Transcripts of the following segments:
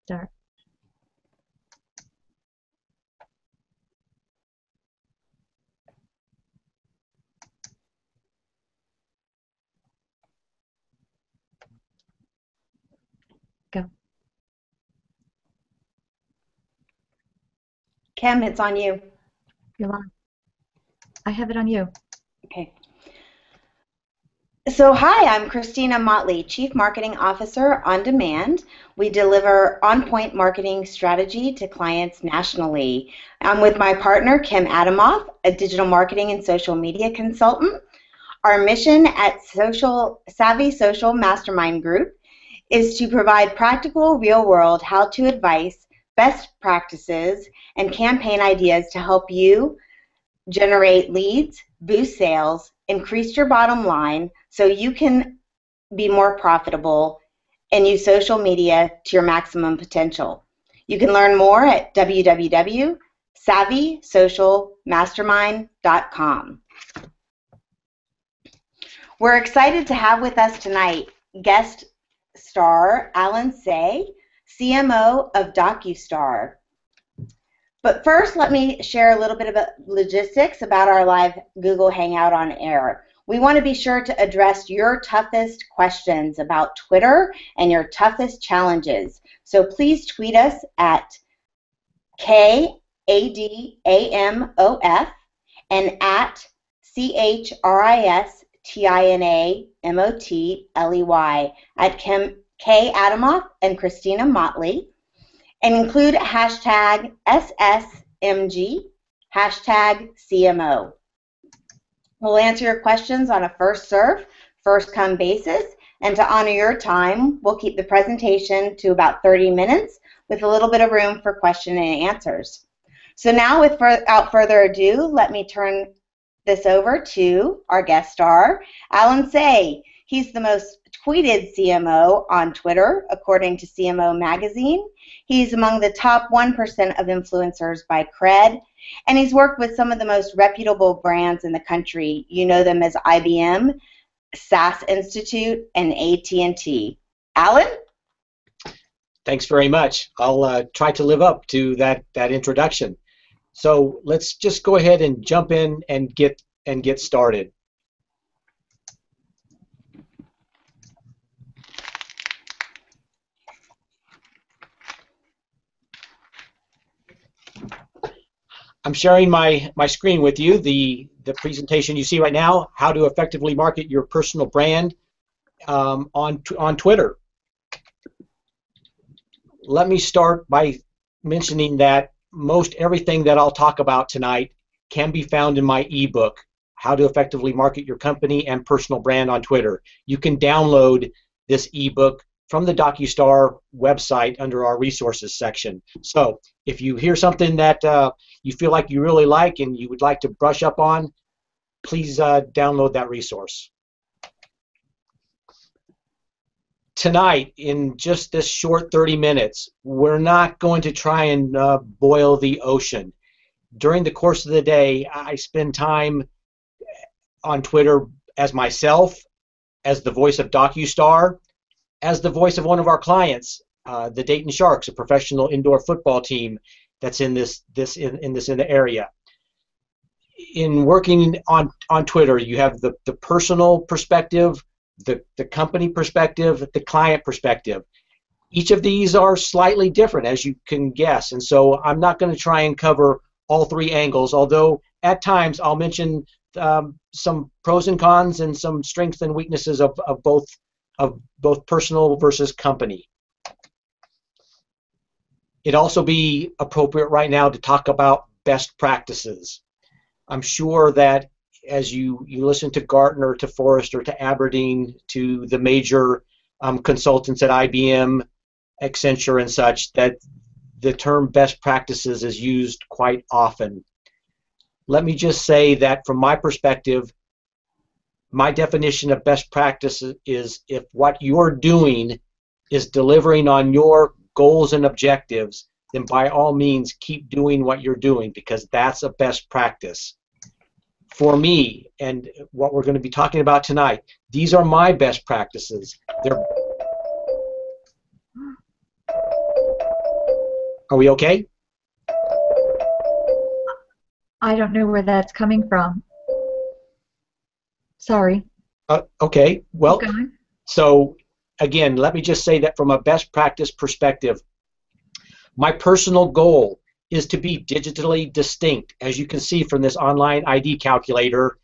Start. Go. Kim, it's on you. You're on. I have it on you. Okay. So hi, I'm Christina Motley, Chief Marketing Officer on Demand. We deliver on-point marketing strategy to clients nationally. I'm with my partner, Kim Adamoff, a digital marketing and social media consultant. Our mission at Savvy Social Mastermind Group is to provide practical, real-world how-to advice, best practices, and campaign ideas to help you generate leads, boost sales, increase your bottom line so you can be more profitable and use social media to your maximum potential. You can learn more at www.savvysocialmastermind.com. We're excited to have with us tonight guest star Alan Say, CMO of DocuStar. But first, let me share a little bit about logistics about our live Google Hangout on air. We want to be sure to address your toughest questions about Twitter and your toughest challenges. So please tweet us at KADAMOF and at CHRISTINAMOTLEY at K Adamoff and Christina Motley. And include hashtag SSMG, hashtag CMO. We'll answer your questions on a first serve, first come basis, and to honor your time, we'll keep the presentation to about 30 minutes with a little bit of room for question and answers. So now, without further ado, let me turn this over to our guest star, Alan Say. He's the most tweeted CMO on Twitter, according to CMO Magazine. He's among the top 1% of influencers by cred, and he's worked with some of the most reputable brands in the country. You know them as IBM, SAS Institute, and AT&T. Alan? Thanks very much. I'll try to live up to that introduction. So let's just go ahead and jump in and get started. I'm sharing my screen with you, the presentation you see right now, how to effectively market your personal brand on Twitter. Let me start by mentioning that most everything that I'll talk about tonight can be found in my ebook, How to Effectively Market Your Company and Personal Brand on Twitter. You can download this ebook from the DocuStar website under our resources section. So if you hear something that you feel like you really like and you would like to brush up on, please download that resource. Tonight, in just this short 30 minutes, we're not going to try and boil the ocean. During the course of the day, I spend time on Twitter as myself, as the voice of DocuStar, as the voice of one of our clients, the Dayton Sharks, a professional indoor football team that's in the area. In working on Twitter, you have the personal perspective, the company perspective, the client perspective. Each of these are slightly different, as you can guess, and so I'm not going to try and cover all three angles, although at times I'll mention some pros and cons and some strengths and weaknesses of both personal versus company. It'd also be appropriate right now to talk about best practices. I'm sure that as you listen to Gartner, to Forrester, to Aberdeen, to the major consultants at IBM, Accenture, and such, that the term best practices is used quite often. Let me just say that from my perspective, my definition of best practice is if what you're doing is delivering on your goals and objectives, then by all means keep doing what you're doing, because that's a best practice. For me, and what we're going to be talking about tonight, these are my best practices. Are we okay? I don't know where that's coming from. Sorry. Okay. Well, Keep going. so again, let me just say that from a best practice perspective, my personal goal is to be digitally distinct. As you can see from this online ID calculator,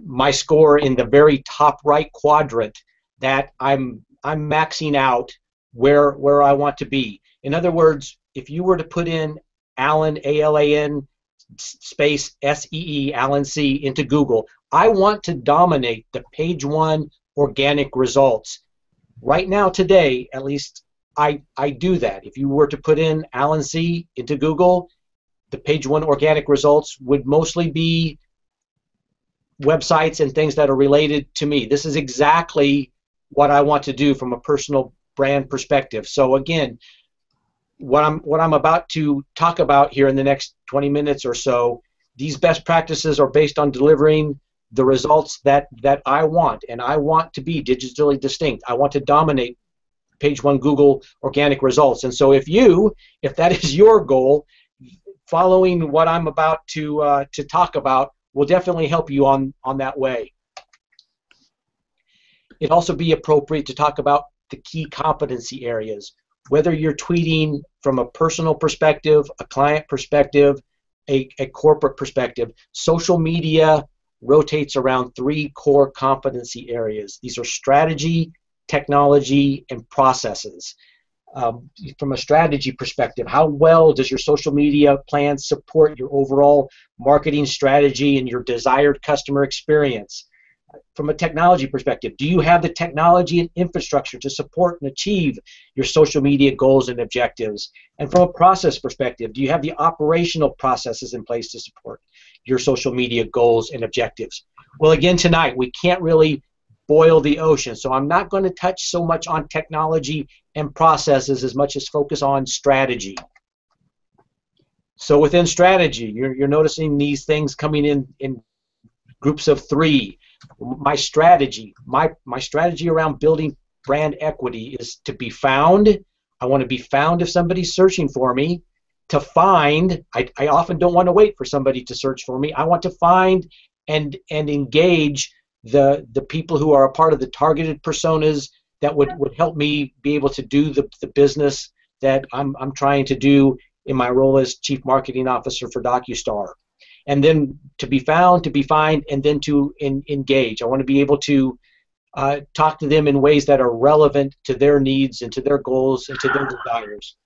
my score in the very top right quadrant, that I'm maxing out where I want to be. In other words, if you were to put in Alan, ALAN, space SEE, Alan C, into Google, I want to dominate the page one organic results. Right now, today, at least, I do that. If you were to put in Alan C into Google, the page one organic results would mostly be websites and things that are related to me. This is exactly what I want to do from a personal brand perspective. So again, what I'm about to talk about here in the next 20 minutes or so, these best practices are based on delivering the results that I want, and I want to be digitally distinct. I want to dominate page one Google organic results. And so if that is your goal, following what I'm about to talk about will definitely help you on that way. It'd also be appropriate to talk about the key competency areas. Whether you're tweeting from a personal perspective, a client perspective, a corporate perspective, social media rotates around three core competency areas. These are strategy, technology, and processes. From a strategy perspective, how well does your social media plan support your overall marketing strategy and your desired customer experience? From a technology perspective, do you have the technology and infrastructure to support and achieve your social media goals and objectives? And from a process perspective, do you have the operational processes in place to support your social media goals and objectives? Well, again, tonight, we can't really boil the ocean, so I'm not going to touch so much on technology and processes as much as focus on strategy. So within strategy, you're noticing these things coming in groups of three. My strategy around building brand equity is to be found. I want to be found if somebody's searching for me. To find, I often don't want to wait for somebody to search for me. I want to find and engage the people who are a part of the targeted personas that would help me be able to do the business that I'm trying to do in my role as Chief Marketing Officer for DocuStar. And then to be found, to be find, and then to engage. I want to be able to talk to them in ways that are relevant to their needs and to their goals and to their desires.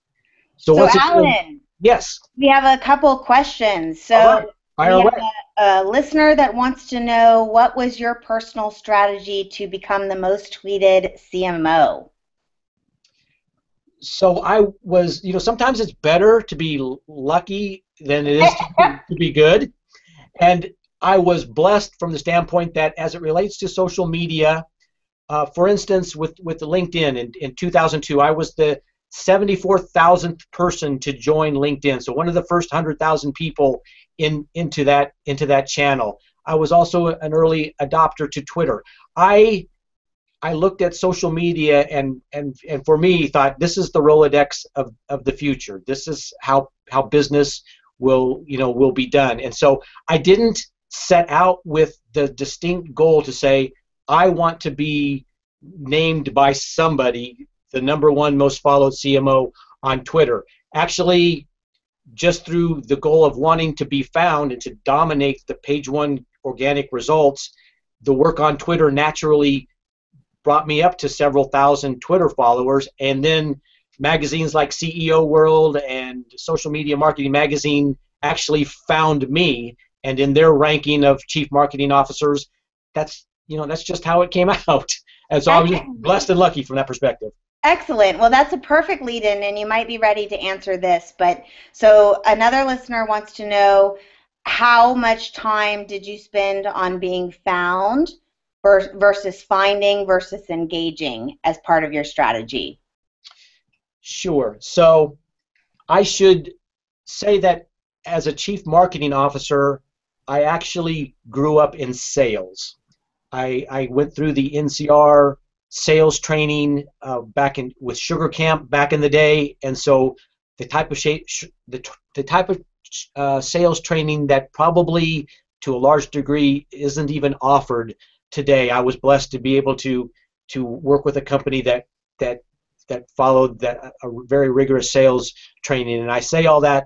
So Alan, yes, we have a couple questions. So right. we have a listener that wants to know, what was your personal strategy to become the most tweeted CMO? So I was, sometimes it's better to be lucky than it is to be good. And I was blessed from the standpoint that as it relates to social media, for instance, with LinkedIn in 2002, I was the 74,000th person to join LinkedIn. So one of the first 100,000 people into that channel. I was also an early adopter to Twitter. I looked at social media and for me thought, this is the Rolodex of the future. This is how business will be done. And so I didn't set out with the distinct goal to say, I want to be named by somebody the #1 most followed CMO on Twitter. Actually, just through the goal of wanting to be found and to dominate the page one organic results, the work on Twitter naturally brought me up to several thousand Twitter followers, and then magazines like CEO World and Social Media Marketing Magazine actually found me, and in their ranking of chief marketing officers, that's just how it came out. And so I was just blessed and lucky from that perspective. Excellent. Well, that's a perfect lead-in, and you might be ready to answer this. But so another listener wants to know, how much time did you spend on being found versus finding versus engaging as part of your strategy? Sure. So I should say that as a chief marketing officer, I actually grew up in sales. I went through the NCR sales training with Sugar Camp back in the day, and so the type of the type of sales training that probably to a large degree isn't even offered today. I was blessed to be able to work with a company that followed a very rigorous sales training, and I say all that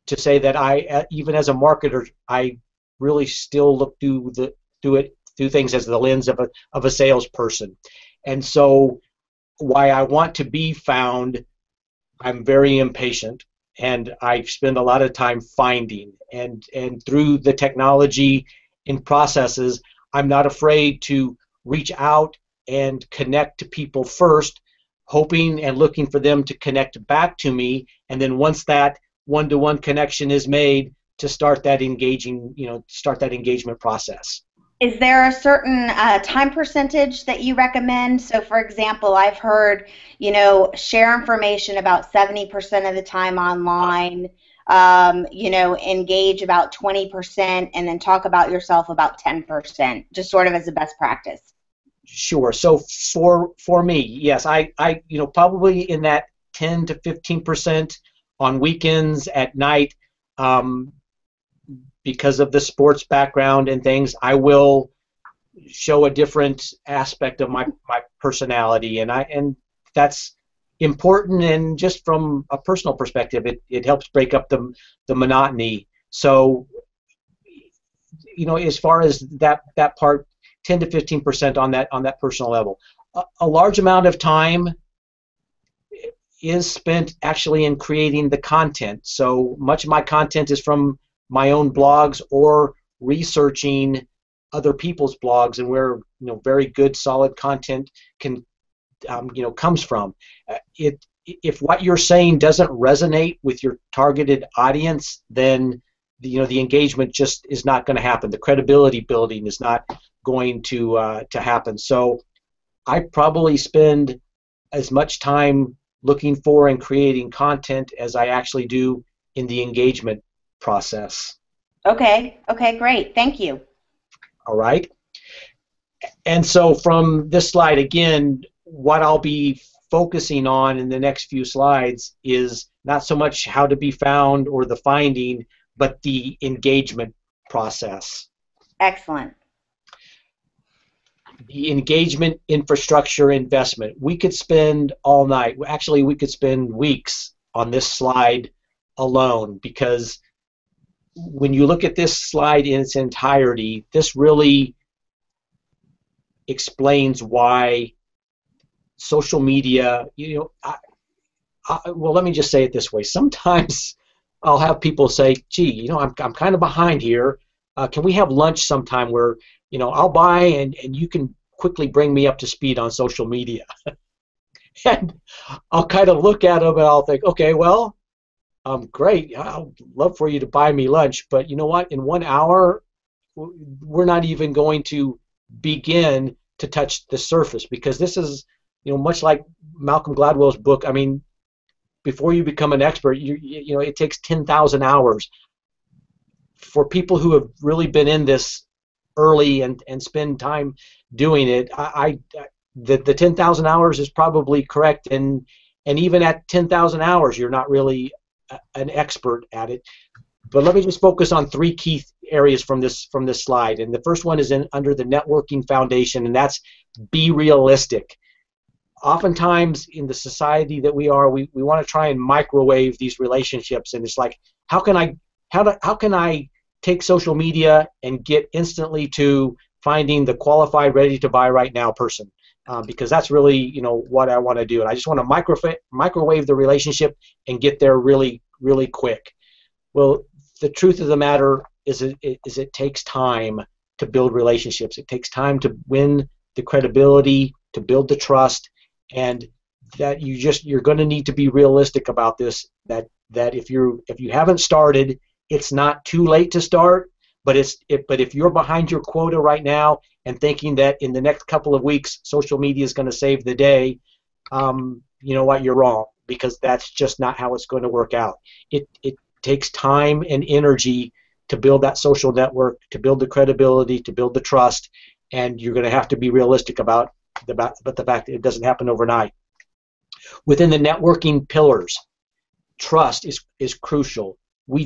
to say that I, even as a marketer, I really still look through things as the lens of a salesperson. And so, why I want to be found, I'm very impatient, and I spend a lot of time finding. And through the technology and processes, I'm not afraid to reach out and connect to people first, hoping and looking for them to connect back to me. And then once that one-to-one connection is made, to start that engagement process. Is there a certain time percentage that you recommend? So, for example, I've heard, share information about 70% of the time online, engage about 20%, and then talk about yourself about 10%, just sort of as a best practice. Sure. So for me, yes, I probably in that 10 to 15% on weekends at night. Because of the sports background and things, I will show a different aspect of my personality, and that's important. And just from a personal perspective, it helps break up the monotony. So, as far as that part, 10 to 15% on that personal level. A large amount of time is spent actually in creating the content. So much of my content is from my own blogs or researching other people's blogs, and where very good solid content can comes from. If what you're saying doesn't resonate with your targeted audience, then the engagement just is not going to happen. The credibility building is not going to happen. So I probably spend as much time looking for and creating content as I actually do in the engagement process. Okay, great. Thank you. All right. And so from this slide, again, what I'll be focusing on in the next few slides is not so much how to be found or the finding, but the engagement process. Excellent. The engagement infrastructure investment. We could spend all night, actually we could spend weeks on this slide alone, because when you look at this slide in its entirety, this really explains why social media, well, let me just say it this way. Sometimes I'll have people say, gee, I'm kind of behind here. Can we have lunch sometime where, I'll buy and you can quickly bring me up to speed on social media? And I'll kind of look at them and I'll think, okay, well, great, I'd love for you to buy me lunch, but you know what? In 1 hour, we're not even going to begin to touch the surface, because this is, much like Malcolm Gladwell's book. I mean, before you become an expert, it takes 10,000 hours. For people who have really been in this early and spend time doing it, the 10,000 hours is probably correct, and even at 10,000 hours, you're not really an expert at it. But let me just focus on three key areas from this slide. And the first one is under the networking foundation, and that's be realistic. Oftentimes in the society that we are, we want to try and microwave these relationships, and it's like, how can I take social media and get instantly to finding the qualified, ready to buy right now person? Because that's really what I want to do, and I just want to microwave the relationship and get there really, really quick. Well, the truth of the matter is it takes time to build relationships. It takes time to win the credibility, to build the trust, and that you're going to need to be realistic about this. That if you haven't started, it's not too late to start. But if you're behind your quota right now and thinking that in the next couple of weeks social media is going to save the day, you know what? You're wrong, because that's just not how it's going to work out. It takes time and energy to build that social network, to build the credibility, to build the trust, and you're going to have to be realistic about the fact that it doesn't happen overnight. Within the networking pillars, trust is crucial.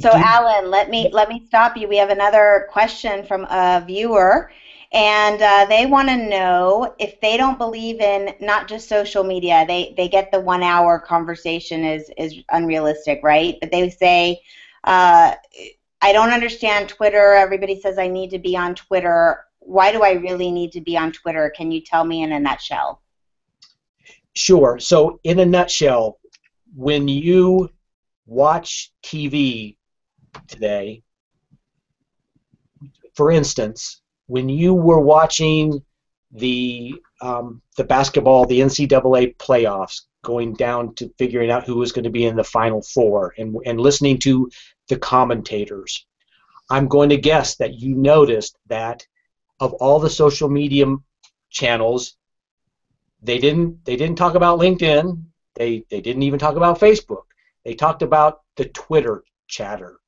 So Alan, let me stop you. We have another question from a viewer, and they want to know if they don't believe in not just social media. They get the 1 hour conversation is unrealistic, right? But they say, I don't understand Twitter. Everybody says I need to be on Twitter. Why do I really need to be on Twitter? Can you tell me in a nutshell? Sure. So in a nutshell, when you watch TV today, for instance, when you were watching the basketball, the NCAA playoffs, going down to figuring out who was going to be in the Final Four, and listening to the commentators, I'm going to guess that you noticed that of all the social media channels, they didn't talk about LinkedIn. They didn't even talk about Facebook. They talked about the Twitter chatter.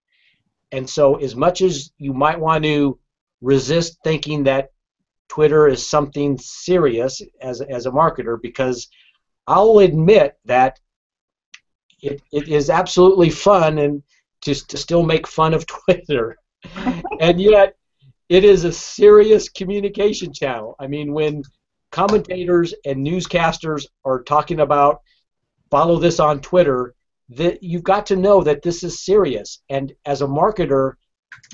And so as much as you might want to resist thinking that Twitter is something serious as a marketer, because I'll admit that it is absolutely fun and to still make fun of Twitter. And yet it is a serious communication channel. I mean, when commentators and newscasters are talking about follow this on Twitter, that you've got to know that this is serious. And as a marketer,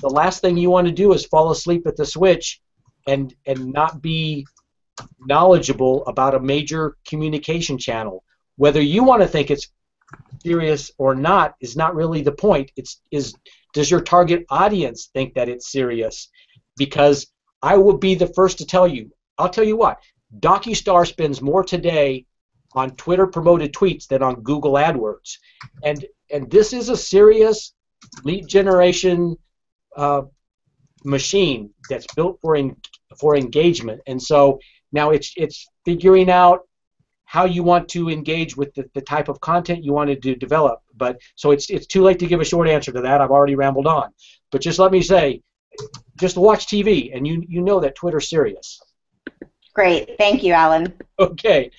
the last thing you want to do is fall asleep at the switch and not be knowledgeable about a major communication channel. Whether you want to think it's serious or not is not really the point. Does your target audience think that it's serious? Because I will be the first to tell you, I'll tell you what, DocuStar spends more today on Twitter promoted tweets than on Google AdWords. And this is a serious lead generation machine that's built for engagement. And so now it's figuring out how you want to engage with the type of content you wanted to develop. But so it's too late to give a short answer to that. I've already rambled on. But just let me say, just watch TV and you know that Twitter's serious. Great, thank you, Alan. Okay,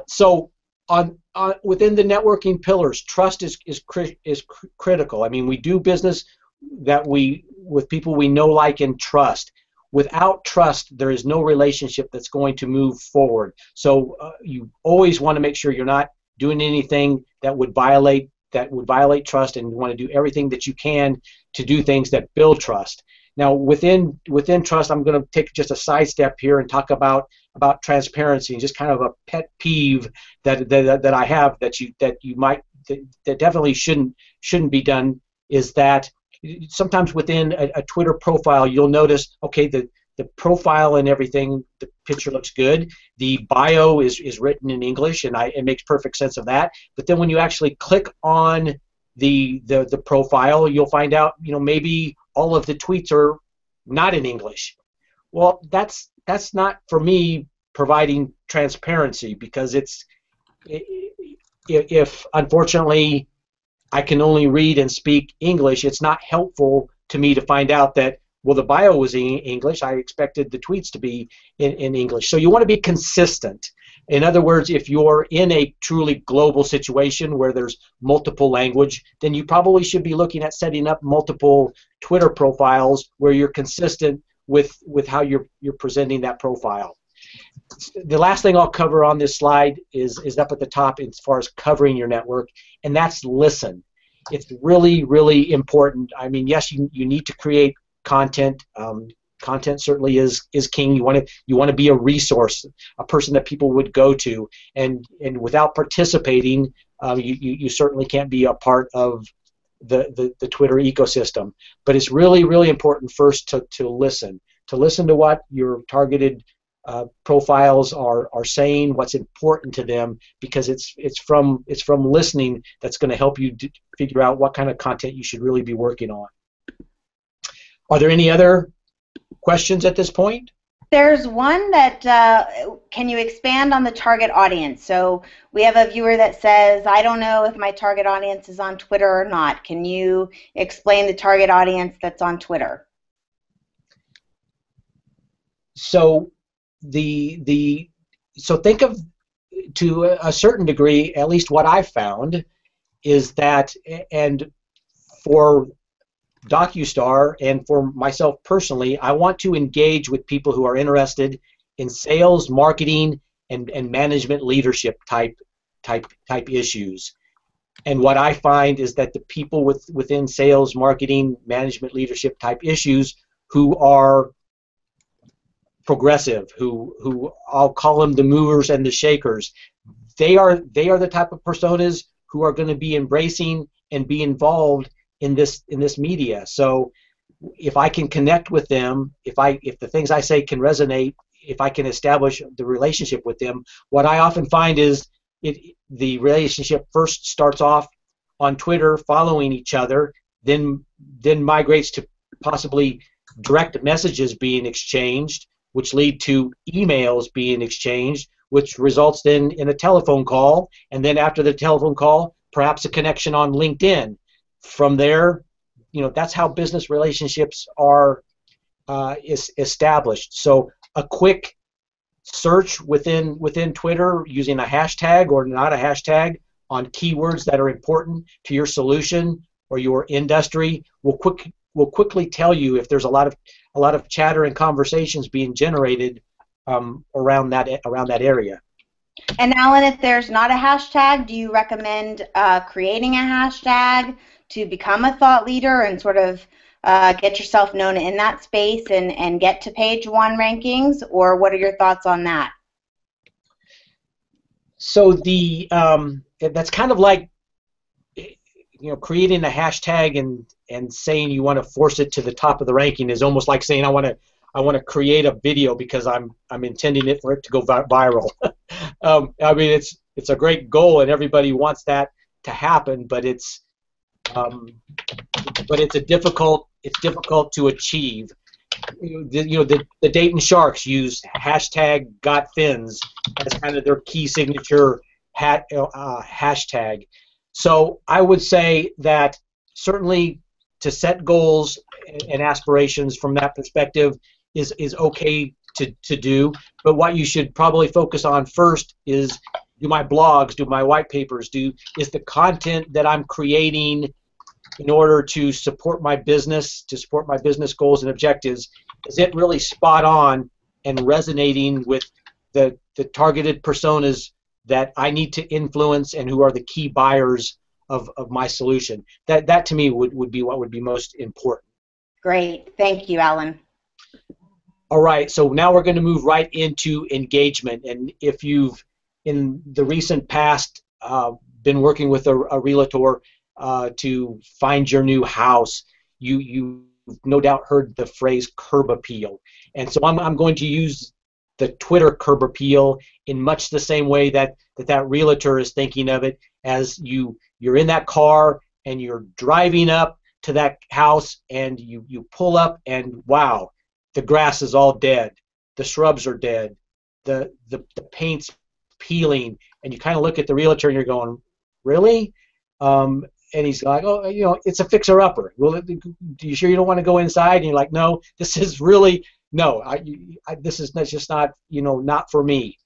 so on within the networking pillars, trust is critical. I mean, we do business with people we know, like, and trust. Without trust, there is no relationship that's going to move forward. So you always want to make sure you're not doing anything that would violate trust, and you want to do everything that you can to do things that build trust. Now, within trust, I'm going to take just a sidestep here and talk about transparency, and just kind of a pet peeve that I have that definitely shouldn't be done, is that sometimes within a Twitter profile, you'll notice, okay, the profile and everything, the picture looks good, the bio is written in English, and it makes perfect sense of that. But then when you actually click on the profile, you'll find out, maybe all of the tweets are not in English. Well, that's not, for me, providing transparency, because if unfortunately I can only read and speak English, it's not helpful to me to find out that, well, the bio was in English, I expected the tweets to be in English. So you want to be consistent. In other words, if you're in a truly global situation where there's multiple language, then you probably should be looking at setting up multiple Twitter profiles where you're consistent with how you're presenting that profile. The last thing I'll cover on this slide is up at the top as far as covering your network, and that's listen. It's really, really important. I mean, yes, you need to create content. Content certainly is king. You want to be a resource, a person that people would go to, and without participating, you certainly can't be a part of the Twitter ecosystem. But it's really, really important first to listen to what your targeted profiles are saying, what's important to them, because it's from listening that's going to help you figure out what kind of content you should really be working on. Are there any other questions at this point? There's one that, can you expand on the target audience? So we have a viewer that says, I don't know if my target audience is on Twitter or not. Can you explain the target audience that's on Twitter? So so think of, to a certain degree, at least what I've found, is that, and for DocuStar and for myself personally, I want to engage with people who are interested in sales, marketing, and management leadership type issues. And what I find is that the people within sales, marketing, management leadership type issues who are progressive, who I'll call them the movers and the shakers, they are the type of personas who are going to be embracing and be involved in this media. So if I can connect with them, if the things I say can resonate, if I can establish the relationship with them, what I often find is the relationship first starts off on Twitter, following each other, then migrates to possibly direct messages being exchanged, which lead to emails being exchanged, which results then in a telephone call, and then after the telephone call, perhaps a connection on LinkedIn. From there, that's how business relationships are established. So a quick search within Twitter using a hashtag or not a hashtag on keywords that are important to your solution or your industry will quickly tell you if there's a lot of chatter and conversations being generated around that area. And Alan, if there's not a hashtag, do you recommend creating a hashtag to become a thought leader and sort of get yourself known in that space and get to page 1 rankings, or what are your thoughts on that? So that's kind of like creating a hashtag and saying you want to force it to the top of the ranking is almost like saying I want to create a video because I'm intending for it to go viral. I mean, it's a great goal and everybody wants that to happen, but it's difficult to achieve. The Dayton Sharks use #GotFins as kind of their key signature hashtag. So I would say that certainly to set goals and aspirations from that perspective is okay to do, but what you should probably focus on first is, do my blogs, do my white papers, is the content that I'm creating in order to support my business goals and objectives, is it really spot on and resonating with the targeted personas that I need to influence and who are the key buyers of my solution? That to me would be what would be most important. Great. Thank you, Alan. All right, so now we're going to move right into engagement. And if you've, in the recent past, been working with a realtor to find your new house, you've no doubt heard the phrase curb appeal. And so I'm going to use the Twitter curb appeal in much the same way that realtor is thinking of it, as you're in that car and you're driving up to that house and you pull up and wow, the grass is all dead, the shrubs are dead, the paint's peeling, and you kind of look at the realtor and you're going, really? And he's like, oh, it's a fixer-upper. Well, do you sure you don't want to go inside? And you're like, no, this is really, no, this is just not, not for me.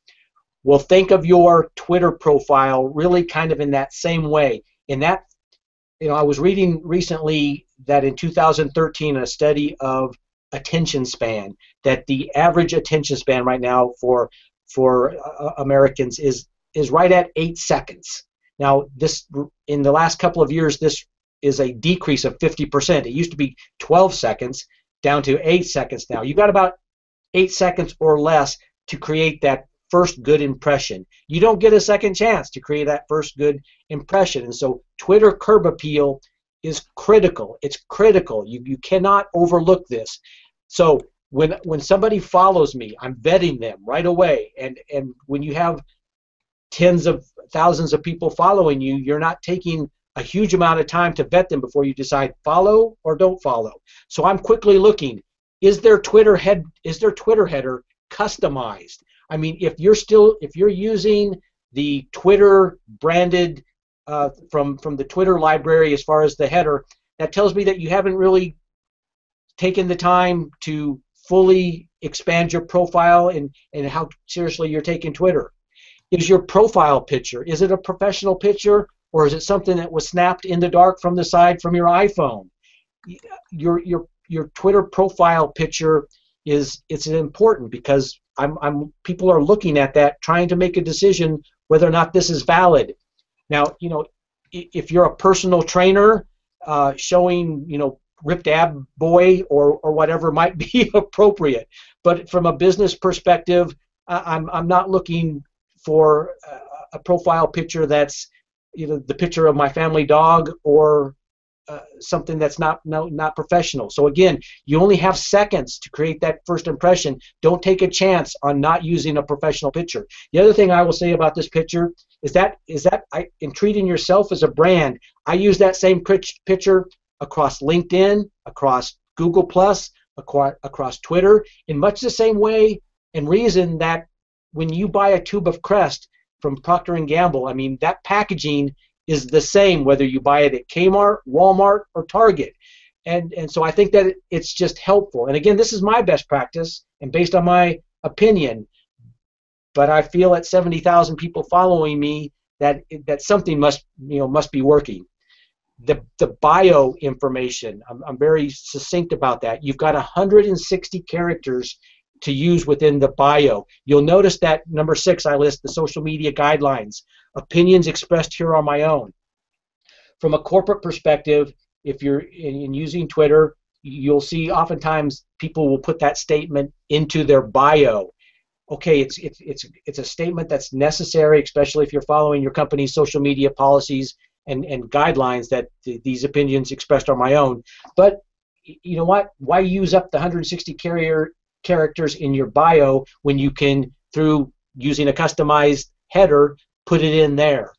Well, think of your Twitter profile really kind of in that same way. In that, I was reading recently that in 2013, a study of attention span, that the average attention span right now for Americans is right at 8 seconds. Now, this, in the last couple of years, this is a decrease of 50%. It used to be 12 seconds, down to 8 seconds now. You've got about 8 seconds or less to create that first good impression. You don't get a second chance to create that first good impression. And so Twitter curb appeal is critical. It's critical. You cannot overlook this. So when somebody follows me, I'm vetting them right away. And when you have tens of thousands of people following you, you're not taking a huge amount of time to vet them before you decide follow or don't follow. So I'm quickly looking, is their Twitter header customized? I mean, if you're using the Twitter branded from the Twitter library as far as the header, that tells me that you haven't really taken the time to fully expand your profile and how seriously you're taking Twitter. Is your profile picture, is it a professional picture or is it something that was snapped in the dark from the side from your iPhone? Your Twitter profile picture it's important because people are looking at that, trying to make a decision whether or not this is valid. Now, if you're a personal trainer showing, ripped ab boy or whatever might be appropriate, but from a business perspective, I'm not looking for a profile picture that's the picture of my family dog or something that's not professional. So again, you only have seconds to create that first impression. Don't take a chance on not using a professional picture. The other thing I will say about this picture is that in treating yourself as a brand, I use that same picture across LinkedIn, across Google Plus, across Twitter, in much the same way and reason that when you buy a tube of Crest from Procter & Gamble, I mean, that packaging is the same whether you buy it at Kmart, Walmart, or Target. And so I think that it's just helpful. And again, this is my best practice and based on my opinion, but I feel at 70,000 people following me that something must be working. The bio information, I'm very succinct about that. You've got 160 characters to use within the bio. You'll notice that number 6, I list the social media guidelines. Opinions expressed here are my own. From a corporate perspective, if you're in using Twitter, you'll see oftentimes people will put that statement into their bio. Okay, it's a statement that's necessary, especially if you're following your company's social media policies and guidelines that these opinions expressed are my own. But you know what? Why use up the 160 characters in your bio when you can, through using a customized header, put it in there?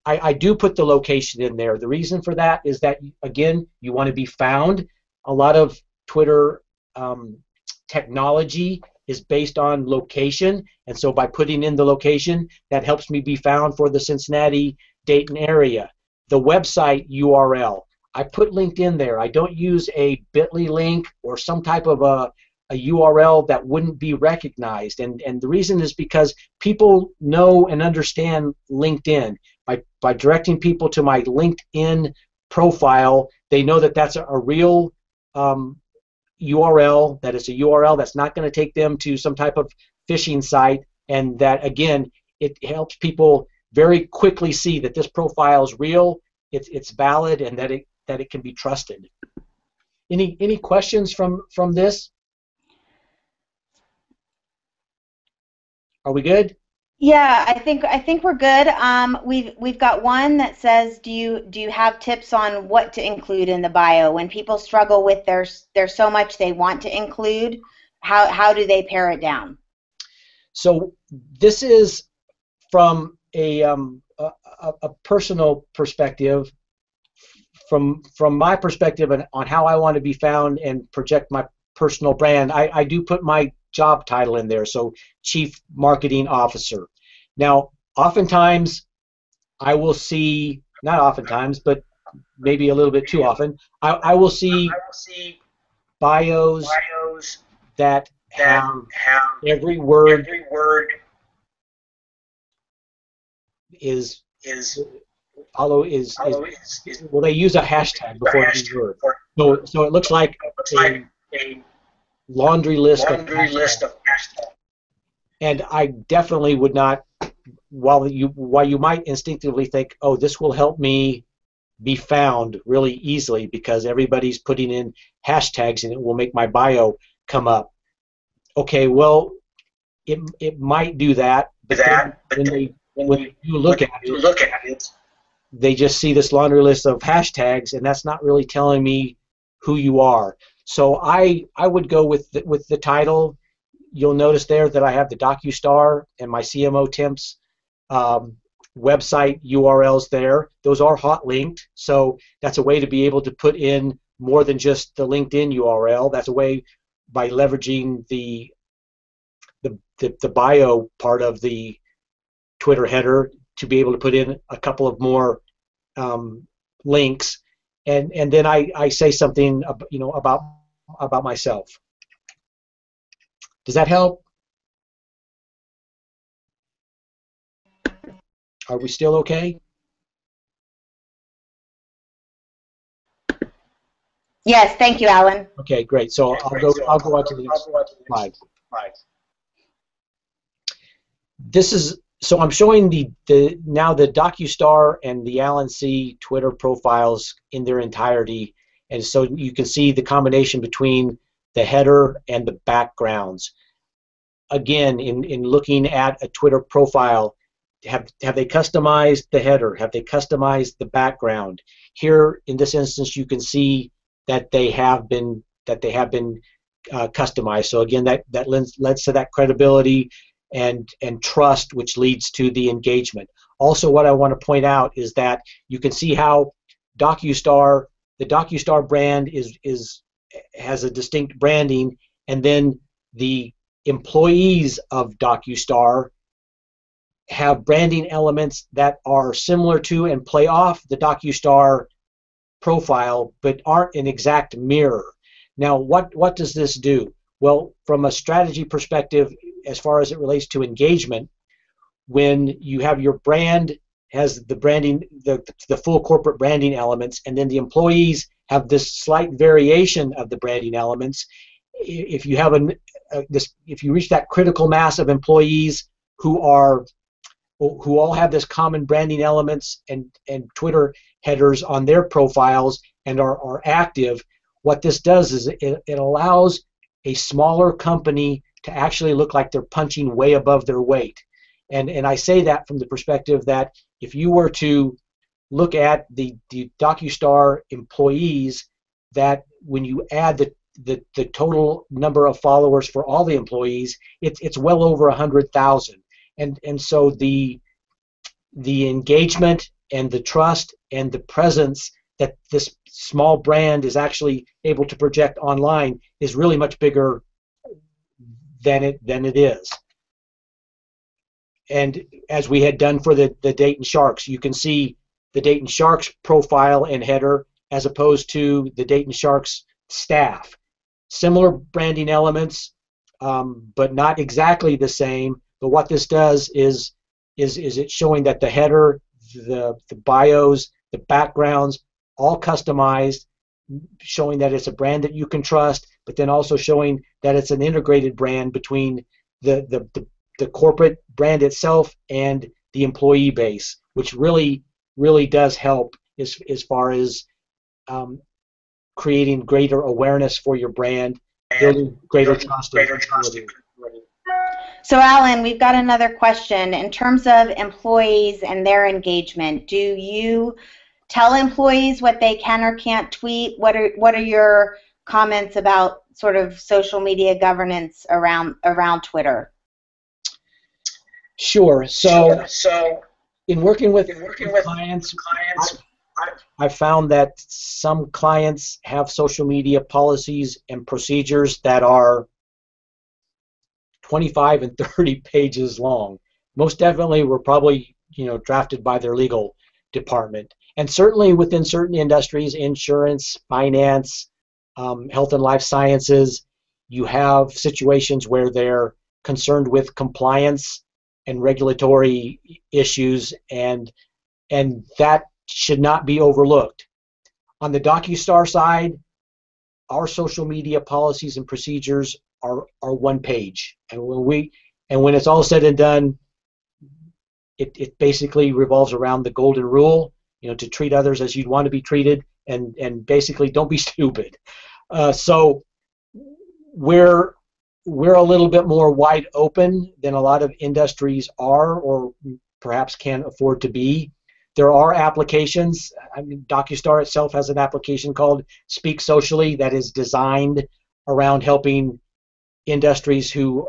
I do put the location in there. The reason for that is that, again, you want to be found. A lot of Twitter technology is based on location, and so by putting in the location, that helps me be found for the Cincinnati, Dayton area. The website URL, I put LinkedIn there. I don't use a bit.ly link or some type of a URL that wouldn't be recognized, and the reason is because people know and understand LinkedIn. By directing people to my LinkedIn profile, they know that that's a real URL, that it's a URL that's not going to take them to some type of phishing site, and that, again, it helps people very quickly see that this profile is real, it's valid, and that it can be trusted. Any questions from this? Are we good? Yeah, I think we're good. We've got one that says, do you have tips on what to include in the bio when people struggle with there's so much they want to include? How do they pare it down? So this is from a personal perspective. From my perspective on how I want to be found and project my personal brand, I do put my job title in there, so Chief Marketing Officer. Now, oftentimes I will see, not oftentimes, but maybe a little bit too often, I will see bios that have every word is well, they use a hashtag before every word. So it looks like a laundry list of hashtags. And I definitely would not, while you might instinctively think, oh, this will help me be found really easily because everybody's putting in hashtags and it will make my bio come up. Okay, well, it might do that, but when you look at it, they just see this laundry list of hashtags, and that's not really telling me who you are. So I would go with the title. You'll notice there that I have the DocuStar and my CMO Temps website URLs there. Those are hot linked, so that's a way to be able to put in more than just the LinkedIn URL. That's a way, by leveraging the bio part of the Twitter header, to be able to put in a couple of more links, and then I say something about myself. Does that help? Are we still okay? Yes, thank you, Alan. Okay, great. So I'll go on to the next slide. So I'm showing now the DocuStar and the Alan C. Twitter profiles in their entirety, and so you can see the combination between the header and the backgrounds. Again, in looking at a Twitter profile, have they customized the header? Have they customized the background? Here, in this instance, you can see that they have been customized. So again, that lends to that credibility and trust, which leads to the engagement. Also, what I want to point out is that you can see how the DocuStar brand has a distinct branding, and then the employees of DocuStar have branding elements that are similar to and play off the DocuStar profile, but aren't an exact mirror. Now, what does this do? Well, from a strategy perspective, as far as it relates to engagement, when you have your brand has the branding, the full corporate branding elements, and then the employees have this slight variation of the branding elements. If you have if you reach that critical mass of employees who all have this common branding elements and Twitter headers on their profiles and are active, what this does is it allows a smaller company to actually look like they're punching way above their weight. And I say that from the perspective that if you were to look at the DocuStar employees, that when you add the total number of followers for all the employees, it's well over 100,000. And so the engagement and the trust and the presence that this small brand is actually able to project online is really much bigger than it is. And as we had done for the Dayton Sharks, you can see the Dayton Sharks profile and header as opposed to the Dayton Sharks staff. Similar branding elements, but not exactly the same. But what this does is it's showing that the header, the bios, the backgrounds, all customized, showing that it's a brand that you can trust, but then also showing that it's an integrated brand between the corporate brand itself and the employee base, which really does help as far as creating greater awareness for your brand, building greater trust. So Alan, we've got another question. In terms of employees and their engagement, do you tell employees what they can or can't tweet? What are your comments about sort of social media governance around Twitter? Sure. So in working with clients, I found that some clients have social media policies and procedures that are 25 and 30 pages long. Most definitely were probably drafted by their legal department. And certainly within certain industries, insurance, finance, health and life sciences, you have situations where they're concerned with compliance and regulatory issues, and that should not be overlooked. On the DocuStar side, our social media policies and procedures are one page, and when it's all said and done, it basically revolves around the golden rule, to treat others as you'd want to be treated, and basically don't be stupid. So we're a little bit more wide open than a lot of industries are, or perhaps can afford to be. There are applications. I mean, DocuStar itself has an application called Speak Socially that is designed around helping industries who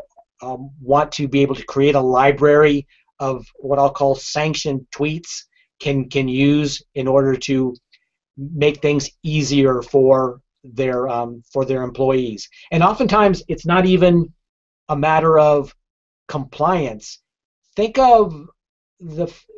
want to be able to create a library of what I'll call sanctioned tweets can use in order to make things easier for their employees. And oftentimes it's not even a matter of compliance. Think of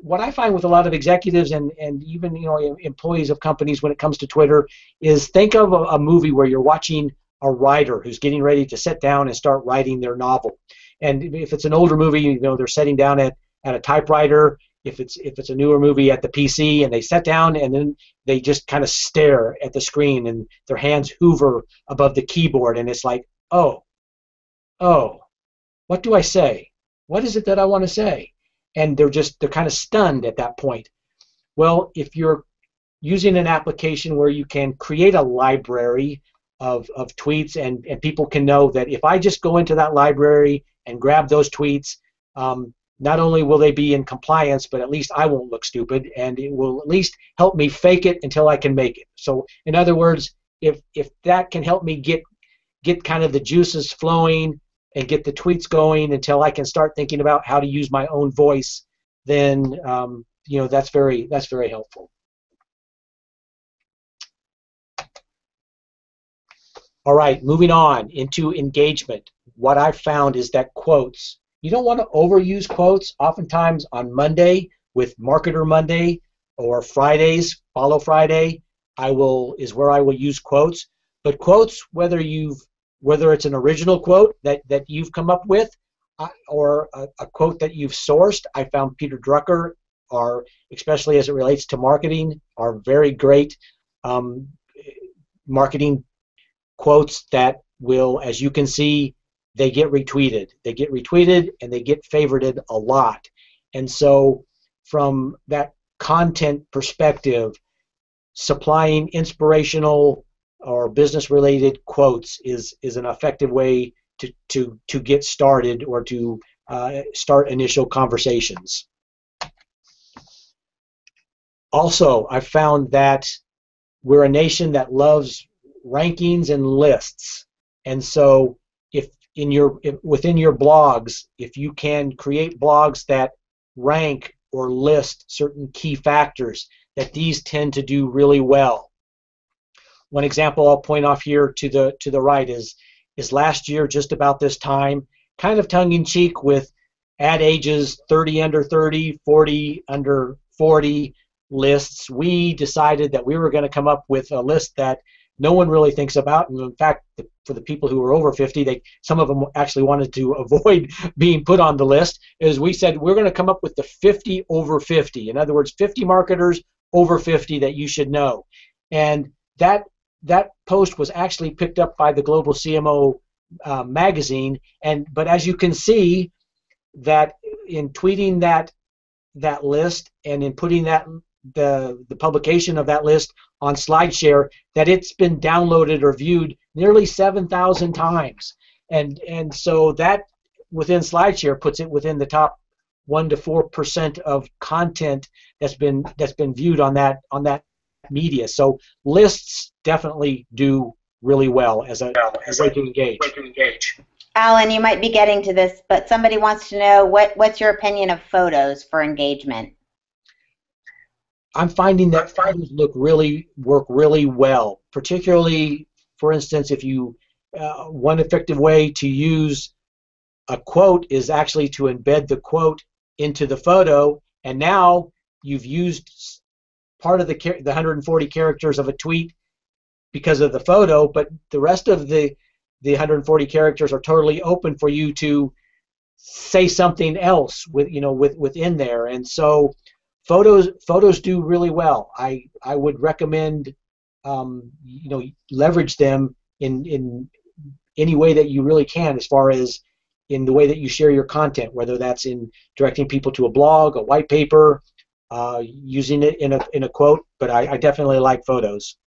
what I find with a lot of executives and even employees of companies when it comes to Twitter is, think of a movie where you're watching a writer who's getting ready to sit down and start writing their novel. And if it's an older movie, they're sitting down at a typewriter. if it's a newer movie at the PC, and they sit down and then they just kind of stare at the screen and their hands hover above the keyboard, and it's like, oh, what do I say? What is it that I want to say? And they're kind of stunned at that point. Well, if you're using an application where you can create a library of tweets, and people can know that if I just go into that library and grab those tweets, not only will they be in compliance, but at least I won't look stupid, and it will at least help me fake it until I can make it. So in other words, if that can help me get kind of the juices flowing and get the tweets going until I can start thinking about how to use my own voice, then that's very helpful. All right, moving on into engagement. What I've found is that quotes, you don't want to overuse quotes. Oftentimes on Monday with Marketer Monday or Fridays, Follow Friday, is where I will use quotes. But quotes, whether it's an original quote that you've come up with or a quote that you've sourced. I found Peter Drucker, especially as it relates to marketing, are very great marketing quotes that will, as you can see, they get retweeted. They get retweeted and they get favorited a lot. And so from that content perspective, supplying inspirational or business-related quotes is an effective way to get started or to start initial conversations. Also, I've found that we're a nation that loves rankings and lists, and so within your blogs, if you can create blogs that rank or list certain key factors, that these tend to do really well. One example I'll point off here to the right is last year, just about this time, kind of tongue-in-cheek with ad ages 30 under 30, 40 under 40 lists, we decided that we were going to come up with a list that no one really thinks about. And in fact, for the people who were over 50, some of them actually wanted to avoid being put on the list. Is we said we're going to come up with the 50 over 50. In other words, 50 marketers over 50 that you should know. And that post was actually picked up by the Global CMO magazine. But as you can see, that in tweeting that list and in putting the publication of that list on SlideShare, that it's been downloaded or viewed nearly 7,000 times, and so that within SlideShare puts it within the top 1 to 4% of content that's been viewed on that media. So lists definitely do really well as a way to engage. Alan, you might be getting to this, but somebody wants to know what's your opinion of photos for engagement? I'm finding that photos work really well, particularly, for instance, if you one effective way to use a quote is actually to embed the quote into the photo, and now you've used part of the 140 characters of a tweet because of the photo, but the rest of the 140 characters are totally open for you to say something else within there, and so photos do really well. I would recommend leverage them in any way that you really can, as far as in the way that you share your content, whether that's in directing people to a blog, a white paper, using it in a quote. But I definitely like photos.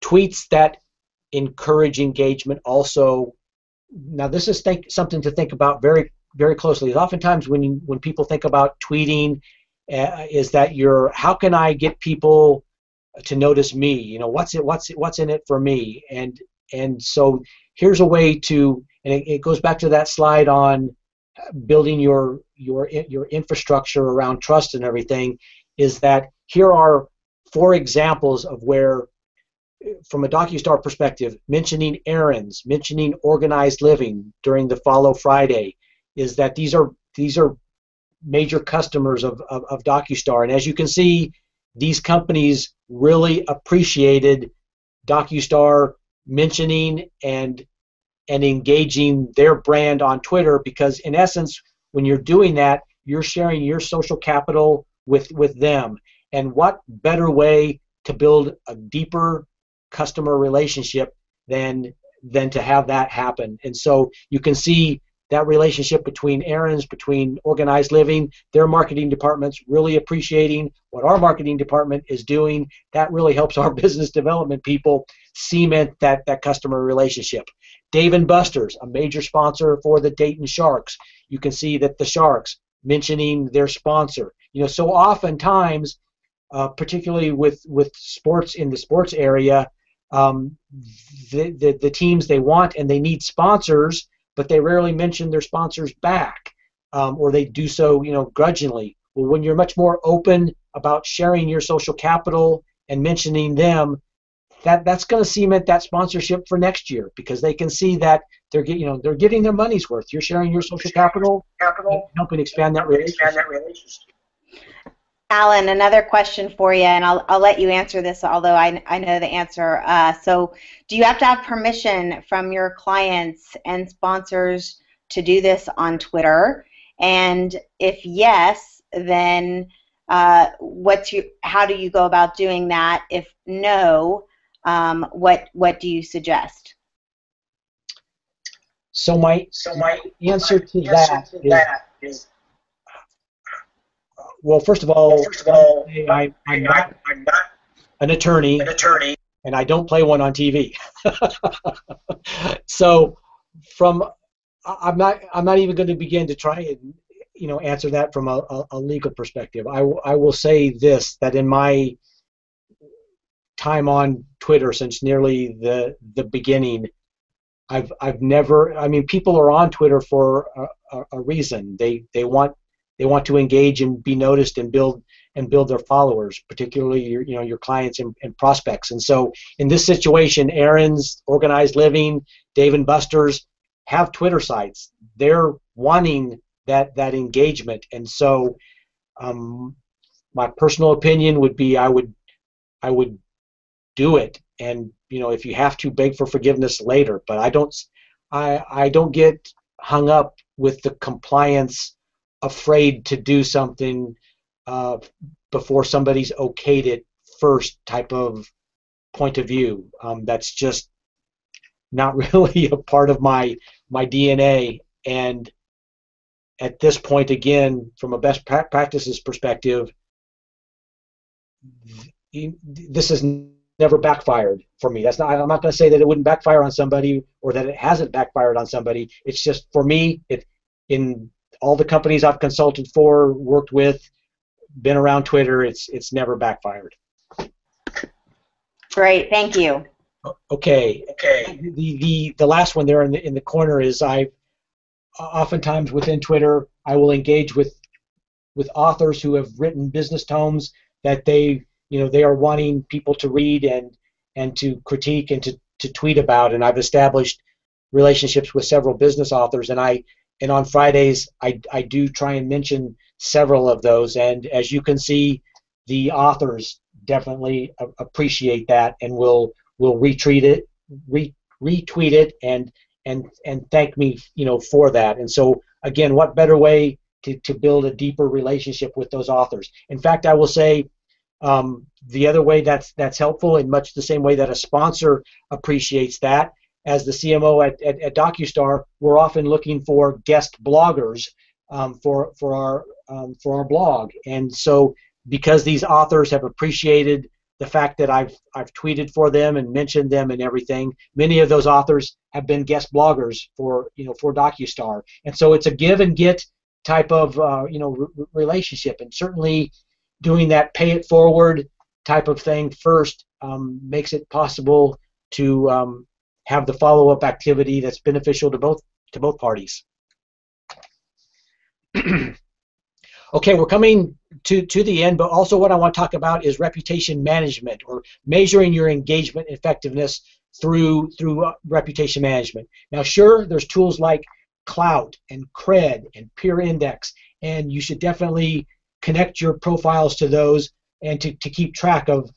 Tweets that encourage engagement also. Now this is something to think about very, very closely. Oftentimes when people think about tweeting, is that how can I get people to notice me? What's in it for me? And so here's a way to, and it goes back to that slide on building your infrastructure around trust and everything, is that here are 4 examples of where, from a DocuStar perspective, mentioning errands, mentioning organized living during the Follow Friday, is that these are major customers of DocuStar. And as you can see, these companies really appreciated DocuStar mentioning and engaging their brand on Twitter, because in essence, when you're doing that, you're sharing your social capital with them. And what better way to build a deeper customer relationship than to have that happen? And so you can see that relationship between Aaron's, between Organized Living, their marketing departments really appreciating what our marketing department is doing. That really helps our business development people cement that customer relationship. Dave & Buster's, a major sponsor for the Dayton Sharks. You can see that the Sharks mentioning their sponsor. So oftentimes, particularly with sports in the sports area, the teams, they want and they need sponsors, but they rarely mention their sponsors back, or they do so, grudgingly. Well, when you're much more open about sharing your social capital and mentioning them, that's going to cement that sponsorship for next year, because they can see that they're getting their money's worth. You're sharing your social capital, helping expand that relationship. Alan, another question for you, and I'll let you answer this, although I know the answer. So do you have to have permission from your clients and sponsors to do this on Twitter? And if yes, then how do you go about doing that? If no, what do you suggest? So my answer to that is well, first of all, I'm not an attorney, and I don't play one on TV. So, I'm not even going to begin to try and answer that from a legal perspective. I will say this, that in my time on Twitter since nearly the beginning, I've never. I mean, people are on Twitter for a reason. They want to engage and be noticed and build their followers, particularly your clients and prospects. And so in this situation, Aaron's, Organized Living, Dave & Buster's have Twitter sites. They're wanting that engagement. And so my personal opinion would be I would do it. And if you have to, beg for forgiveness later. But I don't get hung up with the compliance, afraid to do something before somebody's okayed it first type of point of view. That's just not really a part of my DNA. And at this point, again, from a best practices perspective, this has never backfired for me. I'm not going to say that it wouldn't backfire on somebody or that it hasn't backfired on somebody. It's just, for me, in all the companies I've consulted for, worked with, been around Twitter, it's never backfired. Great, thank you. Okay. The last one there in the corner is, I oftentimes within Twitter I will engage with authors who have written business tomes that they are wanting people to read and to critique and to tweet about, and I've established relationships with several business authors, and on Fridays, I do try and mention several of those, and as you can see, the authors definitely appreciate that and will retweet it, and thank me, for that. And so again, what better way to build a deeper relationship with those authors? In fact, I will say the other way that's helpful, in much the same way that a sponsor appreciates that. As the CMO at DocuStar, we're often looking for guest bloggers for our blog, and so because these authors have appreciated the fact that I've tweeted for them and mentioned them and everything, many of those authors have been guest bloggers for DocuStar, and so it's a give and get type of relationship, and certainly doing that pay it forward type of thing first makes it possible to have the follow-up activity that's beneficial to both parties. Okay, we're coming to the end, but also what I want to talk about is reputation management, or measuring your engagement effectiveness through reputation management. Now, sure, there's tools like Clout and Cred and Peer Index, and you should definitely connect your profiles to those and to keep track of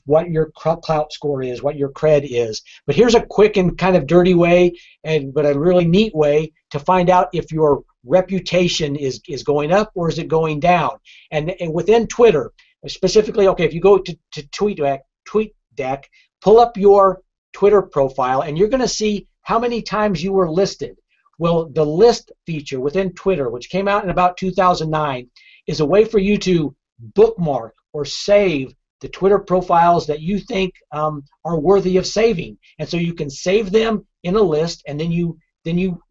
what your Clout score is, what your Cred is. But here's a quick and kind of dirty way, but a really neat way to find out if your reputation is going up or is it going down? And within Twitter, specifically, okay, if you go to TweetDeck, pull up your Twitter profile, and you're going to see how many times you were listed. Well, the list feature within Twitter, which came out in about 2009, is a way for you to bookmark or save the Twitter profiles that you think are worthy of saving. And so you can save them in a list, and then you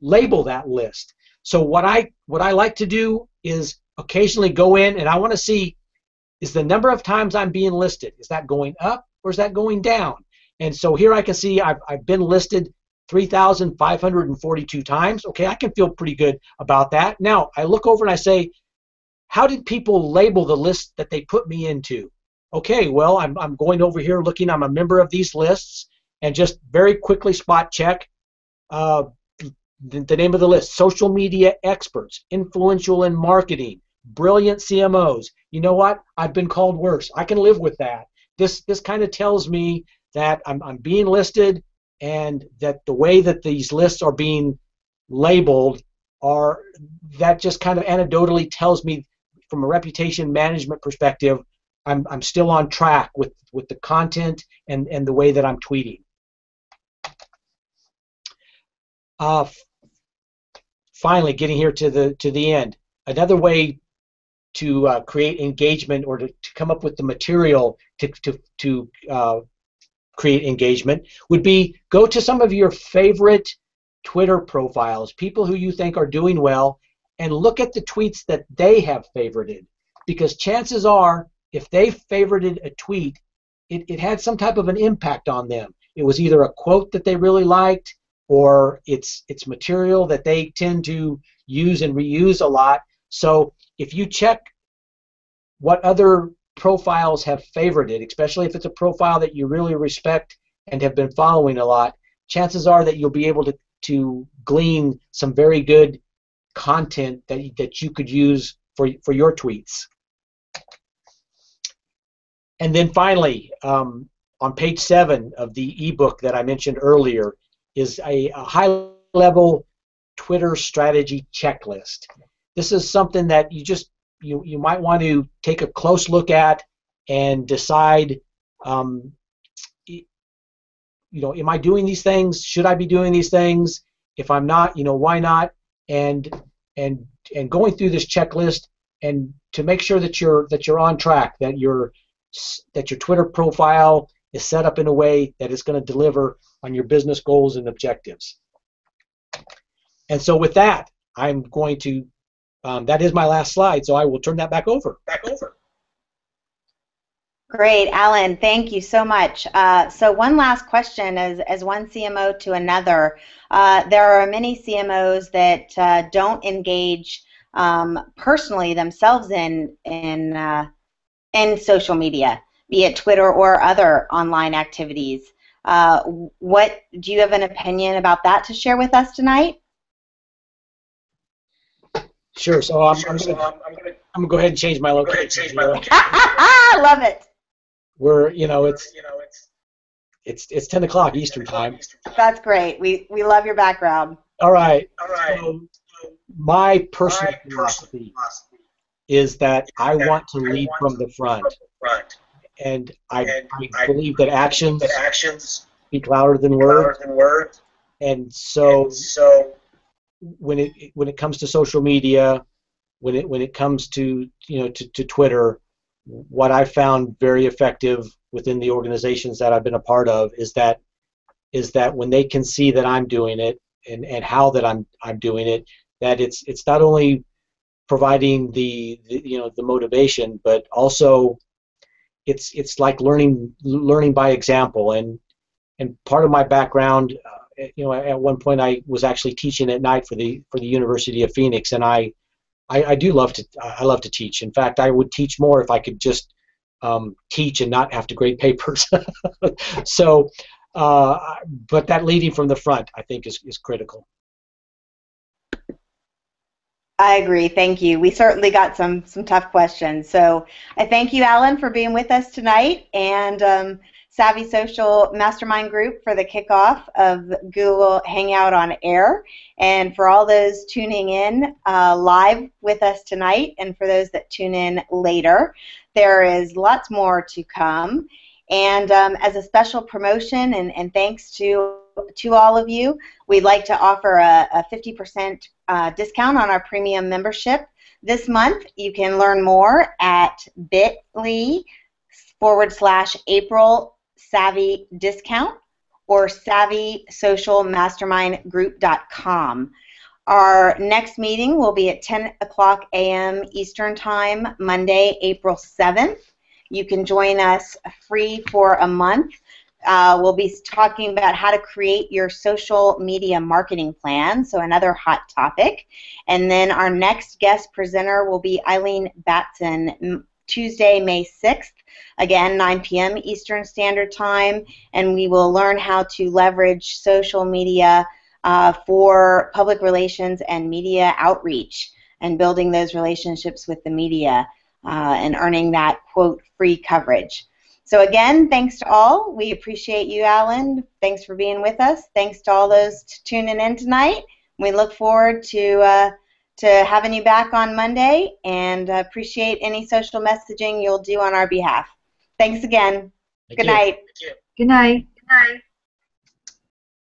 label that list. So what I like to do is occasionally go in, and I want to see, is the number of times I'm being listed, is that going up or is that going down? And so here I can see I've been listed 3,542 times. Okay, I can feel pretty good about that. Now I look over and I say, how did people label the list that they put me into? Okay, well, I'm going over here looking, I'm a member of these lists, and just very quickly spot check the name of the list: social media experts, influential in marketing, brilliant CMOs. You know what? I've been called worse. I can live with that. This kind of tells me that I'm being listed, and that the way that these lists are being labeled that just kind of anecdotally tells me, from a reputation management perspective, I'm still on track with the content and the way that I'm tweeting. Finally, getting here to the end, another way to create engagement, or to come up with the material to create engagement, would be go to some of your favorite Twitter profiles, people who you think are doing well, and look at the tweets that they have favorited. Because chances are, if they favorited a tweet, it had some type of an impact on them. It was either a quote that they really liked, or it's material that they tend to use and reuse a lot. So if you check what other profiles have favorited, especially if it's a profile that you really respect and have been following a lot, chances are that you'll be able to glean some very good content that you could use for your tweets. And then finally, on page 7 of the ebook that I mentioned earlier, is a high-level Twitter strategy checklist. This is something that you might want to take a close look at and decide, am I doing these things? Should I be doing these things? If I'm not, why not? And going through this checklist, and to make sure that you're on track, that your Twitter profile is set up in a way that is going to deliver on your business goals and objectives. And so with that, I'm going to, that is my last slide, so I will turn that back over. Great, Alan, thank you so much. So one last question, as one CMO to another. There are many CMOs that don't engage personally themselves in social media, be it Twitter or other online activities. What do you have an opinion about that to share with us tonight? Sure. So I'm gonna go ahead and change my location. I love it. We're it's 10 o'clock Eastern time. That's great. We love your background. All right. So my personal philosophy is that I want to lead from the front. And I believe that actions speak louder than words. And so when it comes to social media, when it comes to to Twitter, what I found very effective within the organizations that I've been a part of is that when they can see that I'm doing it and how that I'm doing it, that it's not only providing the motivation, but also it's like learning by example. And part of my background, at one point I was actually teaching at night for the University of Phoenix, and I do love to teach. In fact, I would teach more if I could just teach and not have to grade papers. So, but that leading from the front, I think, is critical. I agree. Thank you. We certainly got some tough questions. So I thank you, Alan, for being with us tonight. And Savvy Social Mastermind group for the kickoff of Google Hangout on Air, and for all those tuning in live with us tonight, and for those that tune in later. There is lots more to come. And as a special promotion and thanks to all of you, we'd like to offer a 50% discount on our premium membership this month. You can learn more at bit.ly/April Savvy Discount or SavvySocialMastermindGroup.com. Our next meeting will be at 10 o'clock a.m. Eastern Time, Monday, April 7th. You can join us free for a month. We'll be talking about how to create your social media marketing plan, so another hot topic. And then our next guest presenter will be Eileen Batson, Tuesday, May 6th, again, 9 p.m. Eastern Standard Time, and we will learn how to leverage social media for public relations and media outreach and building those relationships with the media and earning that, quote, free coverage. So again, thanks to all. We appreciate you, Alan. Thanks for being with us. Thanks to all those tuning in tonight. We look forward to having you back on Monday, and appreciate any social messaging you'll do on our behalf. Thanks again. Good night. Good night. Good night.